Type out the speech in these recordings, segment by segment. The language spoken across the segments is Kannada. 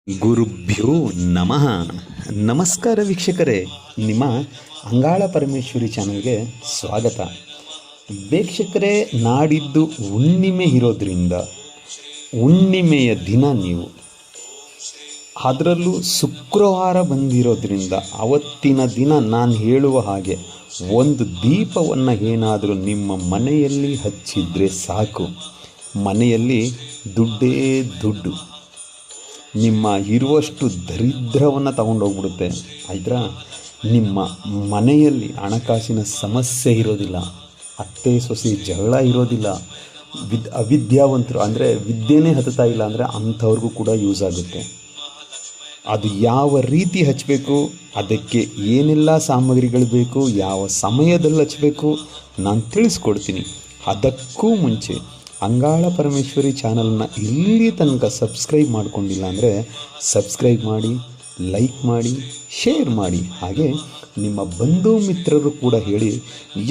ಗುರುಭ್ಯೋ ನಮಃ. ನಮಸ್ಕಾರ ವೀಕ್ಷಕರೇ, ನಿಮ್ಮ ಅಂಗಾಳ ಪರಮೇಶ್ವರಿ ಚಾನಲ್ಗೆ ಸ್ವಾಗತ. ವೀಕ್ಷಕರೇ, ನಾಡಿದ್ದು ಹುಣ್ಣಿಮೆ ಇರೋದ್ರಿಂದ ಹುಣ್ಣಿಮೆಯ ದಿನ ನೀವು ಅದರಲ್ಲೂ ಶುಕ್ರವಾರ ಬಂದಿರೋದ್ರಿಂದ ಅವತ್ತಿನ ದಿನ ನಾನು ಹೇಳುವ ಹಾಗೆ ಒಂದು ದೀಪವನ್ನು ಏನಾದರೂ ನಿಮ್ಮ ಮನೆಯಲ್ಲಿ ಹಚ್ಚಿದರೆ ಸಾಕು, ಮನೆಯಲ್ಲಿ ದುಡ್ಡೇ ದುಡ್ಡು, ನಿಮ್ಮ ಇರುವಷ್ಟು ದರಿದ್ರವನ್ನು ತಗೊಂಡೋಗ್ಬಿಡುತ್ತೆ. ಆಯ್ತಾ? ನಿಮ್ಮ ಮನೆಯಲ್ಲಿ ಹಣಕಾಸಿನ ಸಮಸ್ಯೆ ಇರೋದಿಲ್ಲ, ಅತ್ತೆ ಸೊಸೆ ಜಗಳ ಇರೋದಿಲ್ಲ, ಅವಿದ್ಯಾವಂತರು ಅಂದರೆ ವಿದ್ಯೆನೇ ಹತ್ತುತ್ತಾ ಇಲ್ಲ ಅಂದರೆ ಅಂಥವ್ರಿಗೂ ಕೂಡ ಯೂಸ್ ಆಗುತ್ತೆ. ಅದು ಯಾವ ರೀತಿ ಹಚ್ಚಬೇಕು, ಅದಕ್ಕೆ ಏನೆಲ್ಲ ಸಾಮಗ್ರಿಗಳು ಬೇಕು, ಯಾವ ಸಮಯದಲ್ಲಿ ಹಚ್ಚಬೇಕು ನಾನು ತಿಳಿಸ್ಕೊಡ್ತೀನಿ. ಅದಕ್ಕೂ ಮುಂಚೆ ಅಂಗಾಳ ಪರಮೇಶ್ವರಿ ಚಾನಲ್ನ ಇಲ್ಲಿ ತನಕ ಸಬ್ಸ್ಕ್ರೈಬ್ ಮಾಡ್ಕೊಂಡಿಲ್ಲ ಅಂದರೆ ಸಬ್ಸ್ಕ್ರೈಬ್ ಮಾಡಿ, ಲೈಕ್ ಮಾಡಿ, ಶೇರ್ ಮಾಡಿ. ಹಾಗೆ ನಿಮ್ಮ ಬಂಧು ಮಿತ್ರರು ಕೂಡ ಹೇಳಿ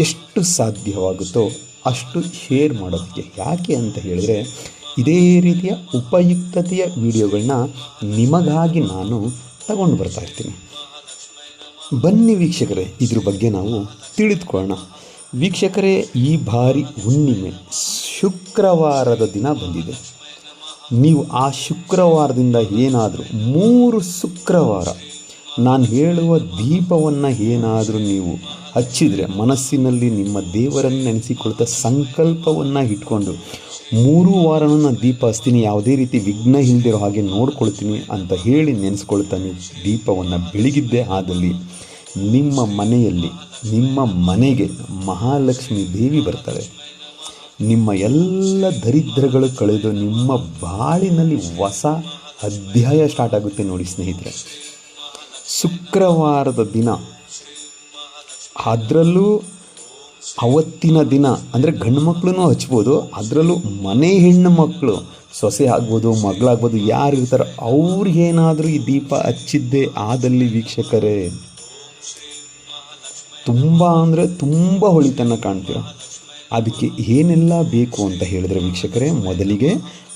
ಎಷ್ಟು ಸಾಧ್ಯವಾಗುತ್ತೋ ಅಷ್ಟು ಶೇರ್ ಮಾಡೋದಕ್ಕೆ. ಯಾಕೆ ಅಂತ ಹೇಳಿದರೆ ಇದೇ ರೀತಿಯ ಉಪಯುಕ್ತತೆಯ ವಿಡಿಯೋಗಳನ್ನ ನಿಮಗಾಗಿ ನಾನು ತಗೊಂಡು ಬರ್ತಾ ಇರ್ತೀನಿ. ಬನ್ನಿ ವೀಕ್ಷಕರೇ, ಇದ್ರ ಬಗ್ಗೆ ನಾವು ತಿಳಿದುಕೊಳ್ಳೋಣ. ವೀಕ್ಷಕರೇ, ಈ ಬಾರಿ ಹುಣ್ಣಿಮೆ ಶುಕ್ರವಾರದ ದಿನ ಬಂದಿದೆ. ನೀವು ಆ ಶುಕ್ರವಾರದಿಂದ ಏನಾದರೂ 3 ಶುಕ್ರವಾರ ನಾನು ಹೇಳುವ ದೀಪವನ್ನು ಏನಾದರೂ ನೀವು ಹಚ್ಚಿದರೆ, ಮನಸ್ಸಿನಲ್ಲಿ ನಿಮ್ಮ ದೇವರನ್ನು ನೆನೆಸಿಕೊಳ್ತಾ ಸಂಕಲ್ಪವನ್ನು ಇಟ್ಕೊಂಡು 3 ವಾರನೂ ನಾನು ದೀಪ ಹಚ್ತೀನಿ, ಯಾವುದೇ ರೀತಿ ವಿಘ್ನ ಇಲ್ಲದಿರೋ ಹಾಗೆ ನೋಡ್ಕೊಳ್ತೀನಿ ಅಂತ ಹೇಳಿ ನೆನೆಸ್ಕೊಳ್ತಾನೆ ದೀಪವನ್ನು ಬೆಳಗಿದ್ದೇ ಆದಲ್ಲಿ ನಿಮ್ಮ ಮನೆಯಲ್ಲಿ, ನಿಮ್ಮ ಮನೆಗೆ ಮಹಾಲಕ್ಷ್ಮಿ ದೇವಿ ಬರ್ತಾಳೆ. ನಿಮ್ಮ ಎಲ್ಲ ದರಿದ್ರಗಳು ಕಳೆದು ನಿಮ್ಮ ಬಾಳಿನಲ್ಲಿ ಹೊಸ ಅಧ್ಯಾಯ ಸ್ಟಾರ್ಟ್ ಆಗುತ್ತೆ. ನೋಡಿ ಸ್ನೇಹಿತರೆ, ಶುಕ್ರವಾರದ ದಿನ, ಅದರಲ್ಲೂ ಅವತ್ತಿನ ದಿನ ಅಂದರೆ ಗಂಡು ಮಕ್ಕಳೂ ಹಚ್ಬೋದು, ಅದರಲ್ಲೂ ಮನೆ ಹೆಣ್ಣು ಮಕ್ಕಳು, ಸೊಸೆ ಆಗ್ಬೋದು, ಮಗಳಾಗ್ಬೋದು, ಯಾರು ಇರ್ತಾರೋ ಅವ್ರಿಗೇನಾದರೂ ಈ ದೀಪ ಹಚ್ಚಿದ್ದೇ ಆದಲ್ಲಿ ವೀಕ್ಷಕರೇ ತುಂಬ ಅಂದರೆ ತುಂಬ ಹೊಳಿತನ ಕಾಣ್ತೀರ. ಅದಕ್ಕೆ ಏನೆಲ್ಲ ಬೇಕು ಅಂತ ಹೇಳಿದ್ರೆ ವೀಕ್ಷಕರೇ, ಮೊದಲಿಗೆ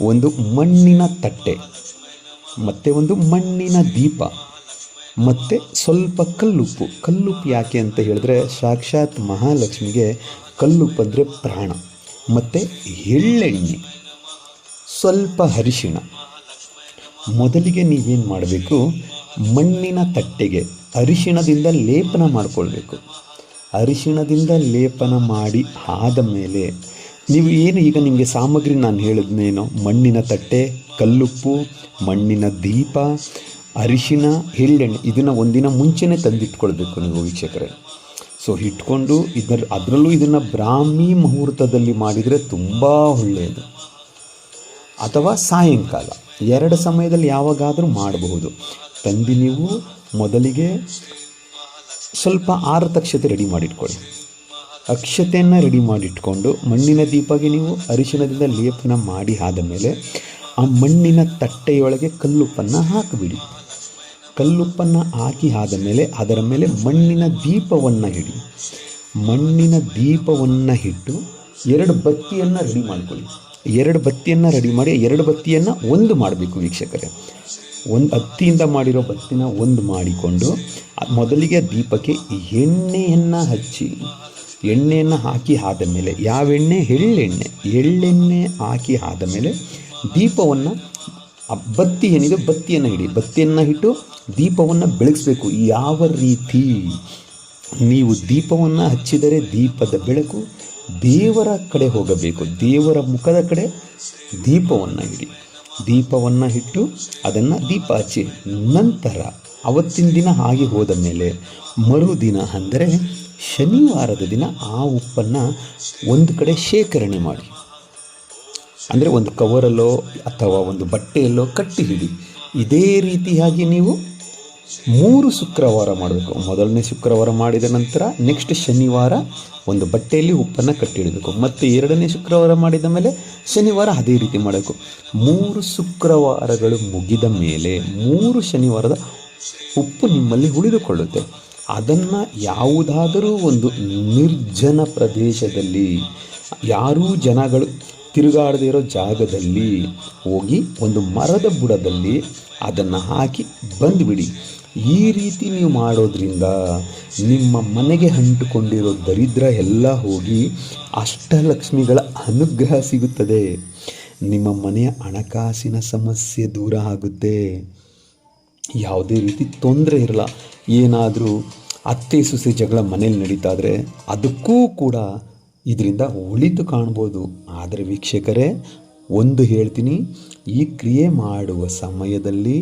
ಒಂದು ಮಣ್ಣಿನ ತಟ್ಟೆ, ಮತ್ತು ಒಂದು ಮಣ್ಣಿನ ದೀಪ, ಮತ್ತು ಸ್ವಲ್ಪ ಕಲ್ಲುಪ್ಪು. ಕಲ್ಲುಪ್ಪು ಯಾಕೆ ಅಂತ ಹೇಳಿದ್ರೆ ಸಾಕ್ಷಾತ್ ಮಹಾಲಕ್ಷ್ಮಿಗೆ ಕಲ್ಲುಪ್ಪು ಅಂದರೆ ಪ್ರಾಣ. ಮತ್ತು ಎಳ್ಳೆಣ್ಣೆ, ಸ್ವಲ್ಪ ಅರಿಶಿಣ. ಮೊದಲಿಗೆ ನೀವೇನು ಮಾಡಬೇಕು, ಮಣ್ಣಿನ ತಟ್ಟೆಗೆ ಅರಿಶಿಣದಿಂದ ಲೇಪನ ಮಾಡಿಕೊಳ್ಬೇಕು. ಅರಿಶಿಣದಿಂದ ಲೇಪನ ಮಾಡಿ ಆದ ಮೇಲೆ ನೀವು ಏನು ಈಗ ನಿಮಗೆ ಸಾಮಗ್ರಿ ನಾನು ಹೇಳಿದ್ನೇನೋ, ಮಣ್ಣಿನ ತಟ್ಟೆ, ಕಲ್ಲುಪ್ಪು, ಮಣ್ಣಿನ ದೀಪ, ಅರಿಶಿಣ, ಎಳ್ಳೆಣ್ಣೆ, ಇದನ್ನು ಒಂದಿನ ಮುಂಚೆನೇ ತಂದಿಟ್ಕೊಳ್ಬೇಕು ನೀವು ವೀಕ್ಷಕರೇ. ಸೊ ಇಟ್ಕೊಂಡು ಅದರಲ್ಲೂ ಇದನ್ನು ಬ್ರಾಹ್ಮಿ ಮುಹೂರ್ತದಲ್ಲಿ ಮಾಡಿದರೆ ತುಂಬ ಒಳ್ಳೆಯದು, ಅಥವಾ ಸಾಯಂಕಾಲ, 2 ಸಮಯದಲ್ಲಿ ಯಾವಾಗಾದರೂ ಮಾಡಬಹುದು. ತಂದು ನೀವು ಮೊದಲಿಗೆ ಸ್ವಲ್ಪ ಆರತ ಅಕ್ಷತೆ ರೆಡಿ ಮಾಡಿಟ್ಕೊಳ್ಳಿ. ಅಕ್ಷತೆಯನ್ನು ರೆಡಿ ಮಾಡಿಟ್ಕೊಂಡು ಮಣ್ಣಿನ ದೀಪಗೆ ನೀವು ಅರಿಶಿಣದಿಂದ ಲೇಪನ ಮಾಡಿ ಆದ ಮೇಲೆ ಆ ಮಣ್ಣಿನ ತಟ್ಟೆಯೊಳಗೆ ಕಲ್ಲುಪ್ಪನ್ನು ಹಾಕಿಬಿಡಿ. ಕಲ್ಲುಪ್ಪನ್ನು ಹಾಕಿ ಆದ ಮೇಲೆ ಅದರ ಮೇಲೆ ಮಣ್ಣಿನ ದೀಪವನ್ನು ಇಡಿ. ಮಣ್ಣಿನ ದೀಪವನ್ನು ಇಟ್ಟು 2 ಬತ್ತಿಯನ್ನು ರೆಡಿ ಮಾಡಿಕೊಳ್ಳಿ. 2 ಬತ್ತಿಯನ್ನು ರೆಡಿ ಮಾಡಿ 2 ಬತ್ತಿಯನ್ನು ಒಂದು ಮಾಡಬೇಕು ವೀಕ್ಷಕರೇ. ಒಂದು ಹತ್ತಿಯಿಂದ ಮಾಡಿರೋ ಬತ್ತಿನ ಒಂದು ಮಾಡಿಕೊಂಡು ಮೊದಲಿಗೆ ದೀಪಕ್ಕೆ ಎಣ್ಣೆಯನ್ನು ಹಚ್ಚಿ, ಎಣ್ಣೆಯನ್ನು ಹಾಕಿ ಆದ ಮೇಲೆ, ಯಾವ ಎಣ್ಣೆ? ಎಳ್ಳೆಣ್ಣೆ ಹಾಕಿ ಆದ ಮೇಲೆ ದೀಪವನ್ನು, ಬತ್ತಿ ಏನಿದೆ ಬತ್ತಿಯನ್ನು ಇಡಿ. ಬತ್ತಿಯನ್ನು ಇಟ್ಟು ದೀಪವನ್ನು ಬೆಳಗಿಸ್ಬೇಕು. ಯಾವ ರೀತಿ? ನೀವು ದೀಪವನ್ನು ಹಚ್ಚಿದರೆ ದೀಪದ ಬೆಳಕು ದೇವರ ಕಡೆ ಹೋಗಬೇಕು. ದೇವರ ಮುಖದ ಕಡೆ ದೀಪವನ್ನು ಇಡಿ. ದೀಪವನ್ನು ಇಟ್ಟು ಅದನ್ನು ದೀಪ ಹಚ್ಚಿ ನಂತರ ಅವತ್ತಿನ ದಿನ ಆಗಿ ಹೋದ ಮೇಲೆ ಮರುದಿನ ಅಂದರೆ ಶನಿವಾರದ ದಿನ ಆ ಉಪ್ಪನ್ನು ಒಂದು ಕಡೆ ಶೇಖರಣೆ ಮಾಡಿ, ಅಂದರೆ ಒಂದು ಕವರಲ್ಲೋ ಅಥವಾ ಒಂದು ಬಟ್ಟೆಯಲ್ಲೋ ಕಟ್ಟಿ ಹಿಡಿ. ಇದೇ ರೀತಿಯಾಗಿ ನೀವು 3 ಶುಕ್ರವಾರ ಮಾಡಬೇಕು. ಮೊದಲನೇ ಶುಕ್ರವಾರ ಮಾಡಿದ ನಂತರ ನೆಕ್ಸ್ಟ್ ಶನಿವಾರ ಒಂದು ಬಟ್ಟೆಯಲ್ಲಿ ಉಪ್ಪನ್ನು ಕಟ್ಟಿಡಬೇಕು. ಮತ್ತು 2ನೇ ಶುಕ್ರವಾರ ಮಾಡಿದ ಮೇಲೆ ಶನಿವಾರ ಅದೇ ರೀತಿ ಮಾಡಬೇಕು. 3 ಶುಕ್ರವಾರಗಳು ಮುಗಿದ ಮೇಲೆ 3 ಶನಿವಾರದ ಉಪ್ಪು ನಿಮ್ಮಲ್ಲಿ ಉಳಿದುಕೊಳ್ಳುತ್ತೆ. ಅದನ್ನು ಯಾವುದಾದರೂ ಒಂದು ನಿರ್ಜನ ಪ್ರದೇಶದಲ್ಲಿ, ಯಾರೂ ಜನಗಳು ತಿರುಗಾಡದೇ ಇರೋ ಜಾಗದಲ್ಲಿ ಹೋಗಿ ಒಂದು ಮರದ ಬುಡದಲ್ಲಿ ಅದನ್ನು ಹಾಕಿ ಬಂದುಬಿಡಿ. ಈ ರೀತಿ ನೀವು ಮಾಡೋದ್ರಿಂದ ನಿಮ್ಮ ಮನೆಗೆ ಅಂಟುಕೊಂಡಿರೋ ದರಿದ್ರ ಎಲ್ಲ ಹೋಗಿ ಅಷ್ಟಲಕ್ಷ್ಮಿಗಳ ಅನುಗ್ರಹ ಸಿಗುತ್ತದೆ. ನಿಮ್ಮ ಮನೆಯ ಹಣಕಾಸಿನ ಸಮಸ್ಯೆ ದೂರ ಆಗುತ್ತೆ. ಯಾವುದೇ ರೀತಿ ತೊಂದರೆ ಇರಲ್ಲ. ಏನಾದರೂ ಅತ್ತೆ ಸೊಸೆ ಜಗಳ ಮನೇಲಿ ನಡೀತಾ ಇದ್ದರೆ ಅದಕ್ಕೂ ಕೂಡ ಇದರಿಂದ ಒಳಿತು ಕಾಣ್ಬೋದು. ಆದರೆ ವೀಕ್ಷಕರೇ, ಒಂದು ಹೇಳ್ತೀನಿ, ಈ ಕ್ರಿಯೆ ಮಾಡುವ ಸಮಯದಲ್ಲಿ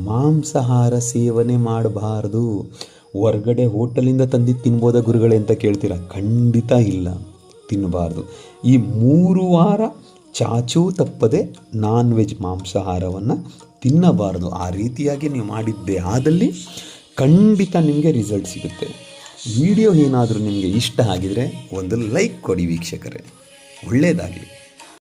ಮಾಂಸಾಹಾರ ಸೇವನೆ ಮಾಡಬಾರ್ದು. ಹೊರ್ಗಡೆ ಹೋಟೆಲಿಂದ ತಂದು ತಿನ್ಬೋದ ಗುರುಗಳೇ ಅಂತ ಕೇಳ್ತೀರಾ? ಖಂಡಿತ ಇಲ್ಲ, ತಿನ್ನಬಾರ್ದು. ಈ 3 ವಾರ ಚಾಚೂ ತಪ್ಪದೆ ನಾನ್ ವೆಜ್ ಮಾಂಸಾಹಾರವನ್ನು ತಿನ್ನಬಾರ್ದು. ಆ ರೀತಿಯಾಗಿ ನೀವು ಮಾಡಿದ್ದೇ ಆದಲ್ಲಿ ಖಂಡಿತ ನಿಮಗೆ ರಿಸಲ್ಟ್ ಸಿಗುತ್ತೆ. ವಿಡಿಯೋ ಏನಾದರೂ ನಿಮಗೆ ಇಷ್ಟ ಆಗಿದರೆ ಒಂದು ಲೈಕ್ ಕೊಡಿ ವೀಕ್ಷಕರೇ. ಒಳ್ಳೆಯದಾಗಲಿ.